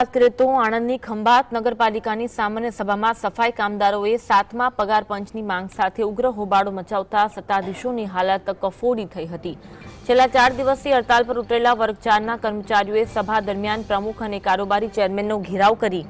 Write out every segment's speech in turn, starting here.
વાત કરીએ તો આણંદની ખંભાત નગરપાલિકાની સામાન્ય સભામાં સફાઈ કામદારોએ 7મા પગાર પંચની માંગ સાથે ઉગ્ર હોબાળો મચાવતા સત્તાધીશોની હાલત કફોડી થઈ હતી। છેલ્લા 4 દિવસથી હડતાલ પર ઉતરેલા વર્ગ 4ના કર્મચારીઓએ સભા દરમિયાન પ્રમુખ અને કારોબારી ચેરમેનનો ઘેરાવ કરી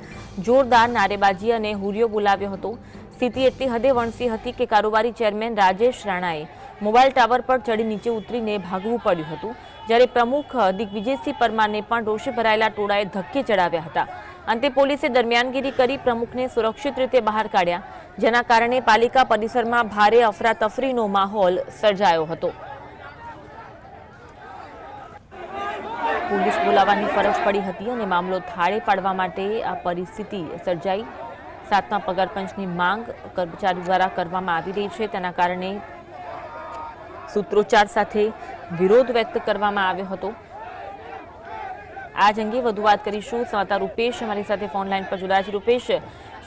જોરદાર નારેબાજી અને હુરિયો બોલાવ્યો હતો। સ્થિતિ એટલી હદે વણસી હતી કે કારોબારી ચેરમેન રાજેશ રાણાએ મોબાઈલ ટાવર પર ચડી નીચે ઉતરીને ભાગવું પડ્યું હતું, જ્યારે પ્રમુખ દિગ્વિજયસિંહ પરમારને પણ રોષે ભરાયેલા ટોળાએ ધક્કે ચડાવ્યા હતા। અંતે પોલીસે દરમિયાનગીરી કરી પ્રમુખને સુરક્ષિત રીતે બહાર કાઢ્યા, જેના કારણે પાલિકા પરિસરમાં ભારે અફરાતફરીનો માહોલ સર્જાયો હતો। પોલીસ બોલાવવાની ફરજ પડી હતી અને મામલો થાળે પાડવા માટે આ પરિસ્થિતિ સર્જાઈ। 7મા પગાર પંચની માંગ કર્મચારી દ્વારા કરવામાં આવી રહી છે, તેના કારણે સૂત્રોચ્ચાર સાથે વિરોધ વ્યક્ત કરવામાં આવ્યો હતો। આજ અંગે વધુ વાત કરીશું। સંવાદદાતા રૂપેશ અમારી સાથે ફોન લાઈન પર જોડાયા છે। રૂપેશ,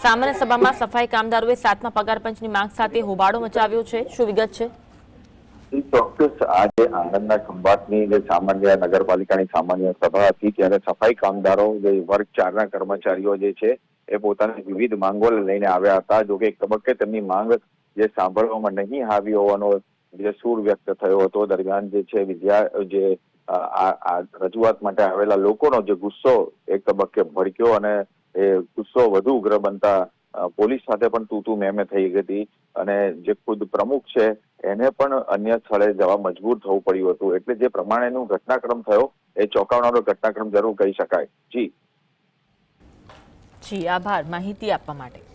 સામાન્ય સભામાં સફાઈ કામદારોએ 7મા પગાર પંચની માંગ સાથે હોબાળો મચાવ્યો છે, શું વિગત છે? ચોક્કસ આજે આણંદના ખંભાતની જે સામાન્ય નગરપાલિકાની સામાન્ય સભા હતી ત્યારે સફાઈ કામદારો જે વર્ગ 4ના કર્મચારીઓ જે છે એ પોતાની વિવિધ માંગો લઈને આવ્યા હતા। જોકે એક તબક્કે તેમની માંગ જે સાંભળવામાં નહીં આવી હોવાનો જે સૂર વ્યક્ત થયો હતો। દરમિયાન જે છે આ રજૂઆત માટે આવેલા લોકોનો જે ગુસ્સો એક તબક્કે ભડક્યો અને એ ગુસ્સો વધુ ઉગ્ર બનતા પોલીસ સાથે પણ તૂતું મેમે થઈ હતી અને જે ખુદ પ્રમુખ છે એને પણ અન્ય સ્થળે જવા મજબૂર થવું પડ્યું હતું। એટલે જે પ્રમાણેનો ઘટનાક્રમ થયો એ ચોંકાવનારો ઘટનાક્રમ જરૂર કહી શકાય। જી આભાર માહિતી આપવા માટે।